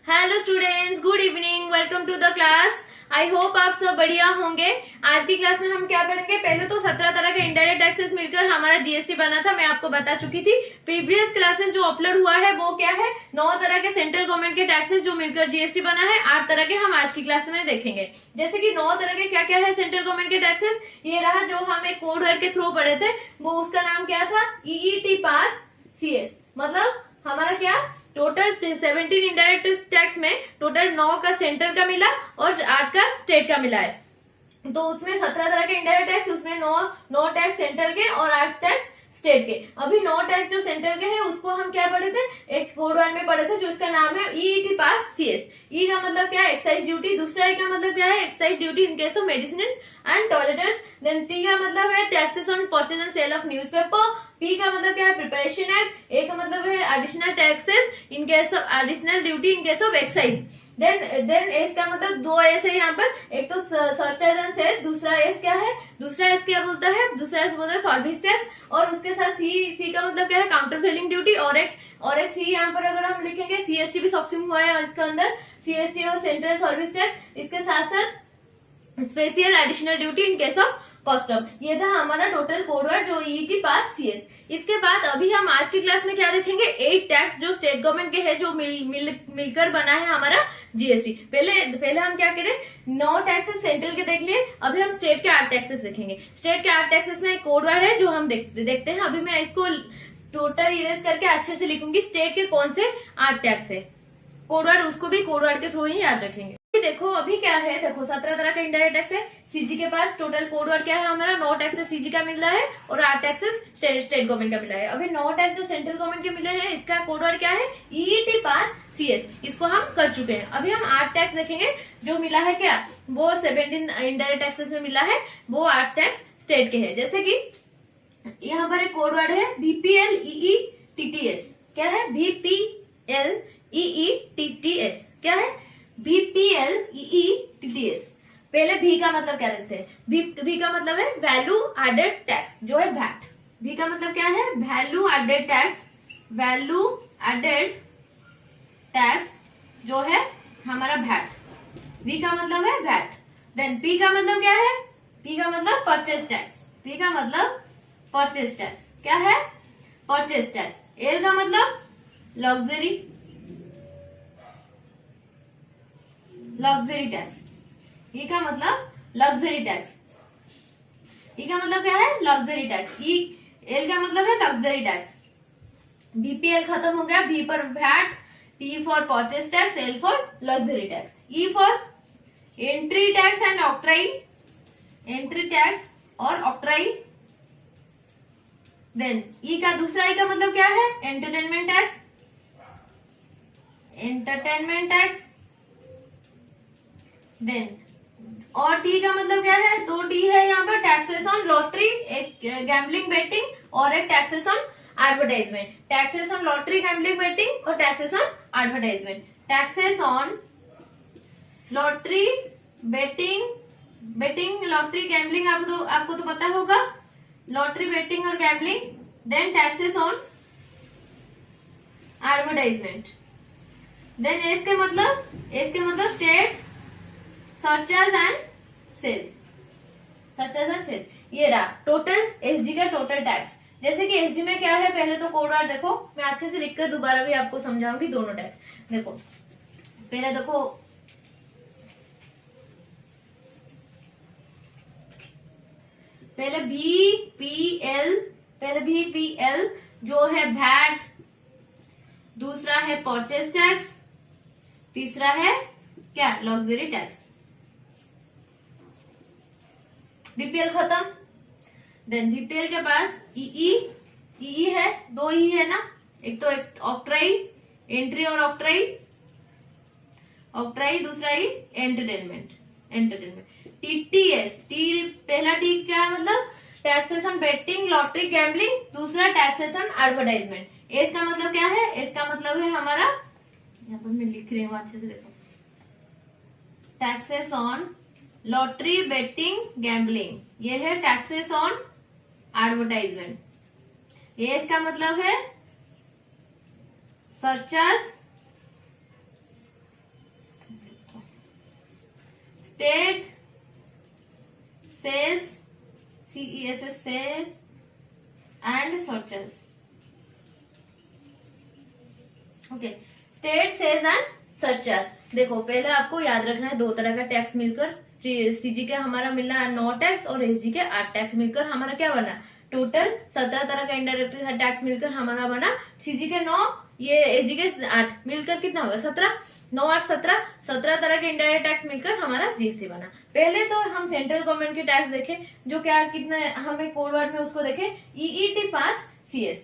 Hello students, good evening, welcome to the class. I hope आप सब बढ़िया होंगे। आज की क्लास में हम क्या पढ़ेंगे? पहले तो 17 तरह के इनडायरेक्ट टैक्सेस मिलकर हमारा जीएसटी बना था, मैं आपको बता चुकी थी। प्रीवियस क्लासेस जो अपलोड हुआ है वो क्या है? 9 तरह के सेंट्रल गवर्नमेंट के टैक्सेस जो मिलकर जीएसटी बना है। 8 तरह के हम आज की क्लास में देखेंगे। जैसे कि 9 तरह के क्या क्या है सेंट्रल गवर्नमेंट के टैक्सेस, ये रहा जो हम एक कोड वर्ड के थ्रू पढ़े थे, वो उसका नाम क्या था? ईईटी पास सीएस। मतलब हमारा क्या टोटल 17 इनडायरेक्ट टैक्स में टोटल 9 का सेंट्रल का मिला और 8 का स्टेट का मिला है। तो उसमें 17 तरह के इनडायरेक्ट टैक्स, उसमें 9 टैक्स सेंट्रल के और 8 टैक्स स्टेट के। अभी 9 टैक्स जो सेंट्रल के हैं उसको हम क्या पढ़े थे? एक कोड वन में पढ़े थे जो इसका नाम है ईईटी पास सीएस। ई का मतलब क्या है? Excise duty. दूसरा ई का मतलब क्या है? Excise duty in case of medicine and toiletries. Then T का मतलब है taxes on purchase and sale of newspaper. P का मतलब क्या है? Preparation act. ए का मतलब है additional taxes in case of additional duty in case of excise. Then S का मतलब 2 एस है यहाँ पर, एक तो सरचार्ज एंड सेस, दूसरा एस क्या है? दूसरा एस क्या बोलता है? दूसरा एस बोलता है सर्विस टैक्स। और उसके साथ सी का मतलब क्या है? Counter filling duty. और एक सी यहाँ पर अगर हम लिखेंगे, सीएसटी भी सब्सिम हुआ है और इसके अंदर सीएसटी और सेंट्रल सर्विस टैक्स। इसके साथ साथ special additional duty in case of custom. ये था हमारा टोटल कोड वर्ड जो ई की पास सीएस। इसके बाद अभी हम आज की क्लास में क्या देखेंगे? 8 टैक्स जो स्टेट गवर्नमेंट के है, जो मिलकर बना है हमारा जीएसटी। पहले हम क्या करें? 9 टैक्सेस सेंट्रल के देख लिए, अभी हम स्टेट के 8 टैक्सेस देखेंगे। स्टेट के 8 टैक्सेस में एक कोड वर्ड है जो हम देखते हैं। अभी मैं इसको टोटल इरेज करके अच्छे से लिखूंगी, स्टेट के कौन से 8 टैक्स है। कोड वर्ड उसको भी कोड वर्ड के थ्रू ही याद रखेंगे। देखो अभी क्या है, देखो 17 तरह का इंडायरेक्ट टैक्स है। सीजी के पास टोटल कोड वर्ड क्या है हमारा? 9 टैक्सेस सीजी का मिल रहा है और 8 टैक्सेस स्टेट गवर्नमेंट का मिला है। अभी 9 टैक्स जो सेंट्रल गवर्नमेंट के मिले हैं, इसका कोड वर्ड क्या है? ईईटी पास सीएस। इसको हम कर चुके हैं। अभी हम 8 टैक्स देखेंगे जो मिला है क्या? वो 17 इनडायरेक्ट टैक्सेस में मिला है, वो 8 टैक्स स्टेट के है। जैसे की यहाँ पर एक कोड वर्ड है बीपीएल ईई टीटीएस। क्या है? BPL EE TTS. क्या है? BPL EE TTS. पहले भी का मतलब क्या रखते हैं? भी का मतलब है वैल्यू एडेड टैक्स, जो है वैट। भी का मतलब क्या है? Value added tax. Value added tax जो है हमारा वैट। वी का मतलब है वैट। देन पी का मतलब क्या है? पी का मतलब परचेज टैक्स। पी का मतलब परचेज टैक्स। क्या है? Purchase tax. एल का मतलब लग्जरी टैक्स। ई का मतलब लग्जरी टैक्स। ई का मतलब क्या है? Luxury tax. ई एल का मतलब है लग्जरी टैक्स। बीपीएल खत्म हो गया। बी पर VAT, T for purchase tax, L for luxury tax. E for entry tax and octroi. Entry tax और ऑक्ट्राई। देन ई का दूसरा ई का मतलब क्या है? Entertainment tax. Entertainment tax. Then और टी का मतलब क्या है? 2 टी है यहाँ पर, टैक्सेस ऑन लॉटरी, एक गैम्बलिंग बेटिंग और एक taxes on advertisement. Taxes on lottery, gambling betting और taxes on advertisement. Taxes on lottery, betting, lottery, gambling आपको तो पता होगा, लॉटरी, बेटिंग और gambling. Then taxes on advertisement. Then S के मतलब state surcharge and sales. Surcharge and sales. ये रहा टोटल एसजी का टोटल टैक्स। जैसे कि एसजी में क्या है, पहले तो कोड वर्ड देखो, मैं अच्छे से लिखकर दोबारा भी आपको समझाऊंगी दोनों टैक्स। देखो पहले देखो, पहले बीपीएल जो है वैट, दूसरा है परचेज टैक्स, तीसरा है क्या? Luxury tax. बीपीएल खत्म। देन बीपीएल के पास ईई है, 2 ई है ना, एक तो एक ऑक्ट्राई, एंट्री और ऑक्ट्राई, दूसरा ही एंटरटेनमेंट। टीटीएस, पहला टी क्या मतलब? Taxes on betting, lottery, gambling, दूसरा टैक्सेस ऑन एडवर्टाइजमेंट। एस का मतलब क्या है? एस का मतलब है हमारा, यहाँ पर मैं लिख रही हूँ अच्छे से देखो, taxes on lottery, betting, gambling. ये है टैक्सेस ऑन एडवर्टाइजमेंट। ये इसका मतलब है surcharge state cess CESS cess and surcharges. Okay, state cess and surcharges. देखो पहले आपको याद रखना है दो तरह का टैक्स मिलकर CG के हमारा मिल रहा है 9 टैक्स और SG के 8 टैक्स मिलकर हमारा क्या बना, टोटल 17 तरह का इनडायरेक्ट टैक्स मिलकर हमारा बना। CG के 9, ये SG के 8 मिलकर कितना होगा 17, 9 8 17 तरह के इनडायरेक्ट टैक्स मिलकर हमारा GST बना। पहले तो हम सेंट्रल गवर्नमेंट के टैक्स देखे जो क्या कितने हमें कोड वर्ड में उसको देखे EET पास CS।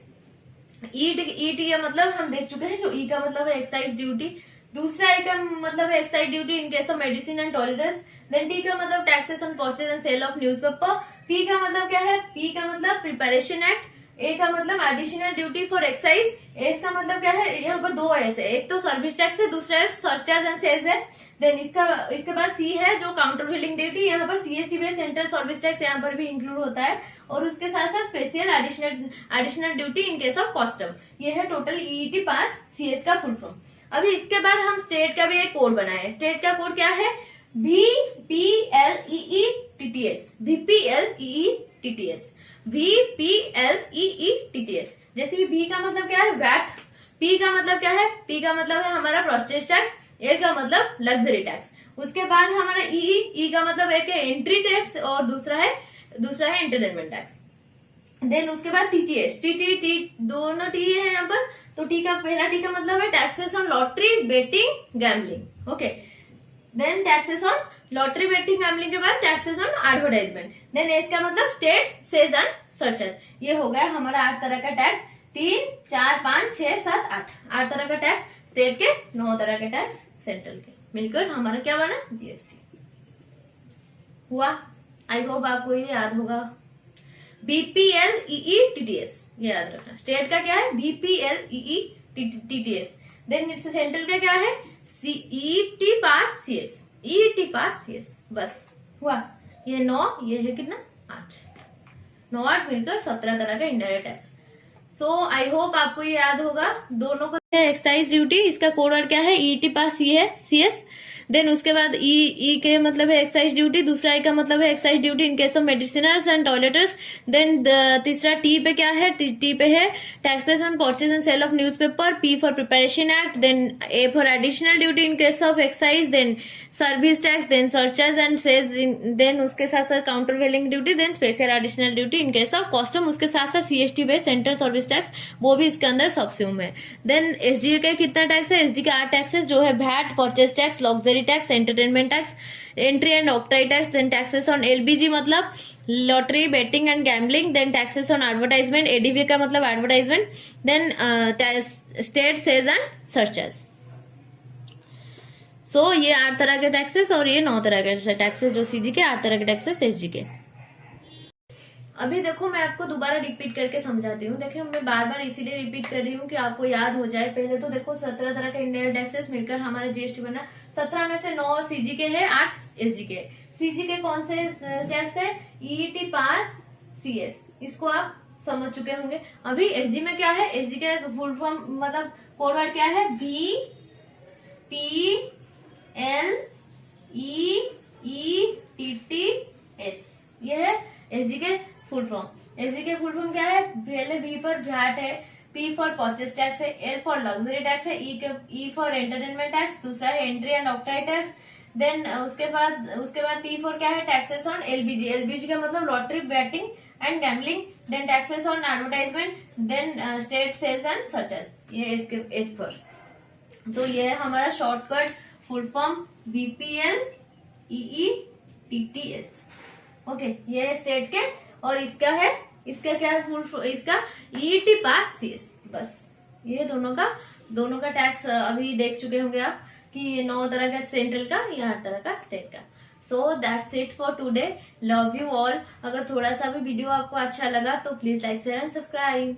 EET का मतलब हम देख चुके हैं, जो E का मतलब है एक्साइज ड्यूटी, दूसरा E का मतलब है excise duty in case of medicine and tolerance, then T का मतलब taxes on purchase and sale of newspaper, P का मतलब क्या है, P का मतलब प्रिपरेशन एक्ट, A का मतलब additional duty for excise, S का मतलब क्या है, यहाँ पर 2 S है, एक तो सर्विस टैक्स है, दूसरा है सरचार्ज एंड सेस है। देन इसके बाद C है जो काउंटर व्हीलिंग ड्यूटी, यहाँ पर CST में सेंट्रल सर्विस टैक्स यहाँ पर भी इंक्लूड होता है, और उसके साथ साथ special additional duty in case of custom. ये है टोटल EET पास CS का फुल फॉर्म। अभी इसके बाद हम स्टेट का भी एक कोड बनाए। स्टेट का कोड क्या है, VPLEETTS, VPLEETTS, VPLEETTS। जैसे कि V का मतलब क्या है, वैट, P का मतलब क्या है, P का मतलब है हमारा परचेज टैक्स, A का मतलब लग्जरी टैक्स। उसके बाद हमारा E का मतलब एक है एंट्री टैक्स और दूसरा है एंटरटेनमेंट टैक्स। देन उसके बाद TTS, दोनों T है यहाँ पर, तो पहला T का मतलब है taxes on lottery betting gambling. Okay, then taxes on lottery betting gambling के बाद taxes on advertisement. Then S का मतलब स्टेट सेज एंड सर्चेस। ये हो गया हमारा 8 तरह का टैक्स, 3 4 5 6 7 8 तरह का टैक्स स्टेट के, 9 तरह के टैक्स सेंट्रल के, मिलकर हमारा क्या बना, GST हुआ। आई होप आपको ये याद होगा। BPLEETTS ये याद रखना। स्टेट का क्या है, BPLEETTS। देन सेंट्रल का क्या है, EET पास CS, EET पास CS। बस हुआ, ये 9, ये है कितना 8, 9 8 मिलकर 17 तरह का indirect tax. So I hope आपको ये याद होगा। दोनों को एक्साइज ड्यूटी, इसका कोड वर्ड क्या है, EET पास CS। देन उसके बाद ई के मतलब है एक्साइज ड्यूटी, दूसरा I का मतलब है excise duty in case of medicines and toiletries. Then तीसरा T पे क्या है, T पे है taxes on purchase and sale of newspaper, P for preparation act, then A for additional duty in case of excise, then service tax, then surcharge and cess, then उसके साथ साथ countervailing duty, then special additional duty in case of custom, उसके साथ साथ CST पे central service tax, वो भी इसके अंदर सबस्यूम है। देन SG का कितना टैक्स है, SG का 8 टैक्सेस जो है VAT, purchase tax, luxury tax, entertainment tax, entry and octroi tax, then taxes on LBG मतलब lottery betting and gambling, then taxes on advertisement, ADV का मतलब advertisement, then state cess and surcharges. So ये 8 तरह के taxes और ये 9 तरह के टैक्सेस जो CG के, 8 तरह के टैक्सेस SG के। अभी देखो मैं आपको दोबारा रिपीट करके समझाती हूँ। देखिए मैं बार बार इसीलिए रिपीट कर रही हूँ कि आपको याद हो जाए। पहले तो देखो 17 तरह के इनडायरेक्ट टैक्सेस मिलकर हमारा GST बना। 17 में से 9 CG के है, 8 SG के। CG के कौन से टैक्स है, EET पास CS, इसको आप समझ चुके होंगे। अभी SG में क्या है, SG के फुल फॉर्म मतलब कोड वर्ड क्या है, VPLEETTS, ये है SG के फुल फॉर्म। SG के फुल फॉर्म क्या है, पहले V पर वैट है, P फॉर परचेज टैक्स है, L फॉर लग्जरी टैक्स है, E फॉर एंटरटेनमेंट टैक्स, दूसरा है entry and octroi tax. Then उसके बाद T फॉर क्या है, टैक्सेस ऑन LBG का मतलब lottery betting and gambling, then taxes on advertisement, then state sales and surcharges, ये इसके एस पर। तो ये है हमारा shortcut full form VPLEETTS। Okay, ये है स्टेट के, और इसका क्या है फुल, इसका EET पास CS। बस ये दोनों का टैक्स अभी देख चुके होंगे आप कि ये 9 तरह का सेंट्रल का, ये 8 तरह का स्टेट का। So that's it for today. Love you all. अगर थोड़ा सा भी वीडियो आपको अच्छा लगा तो please like share and subscribe.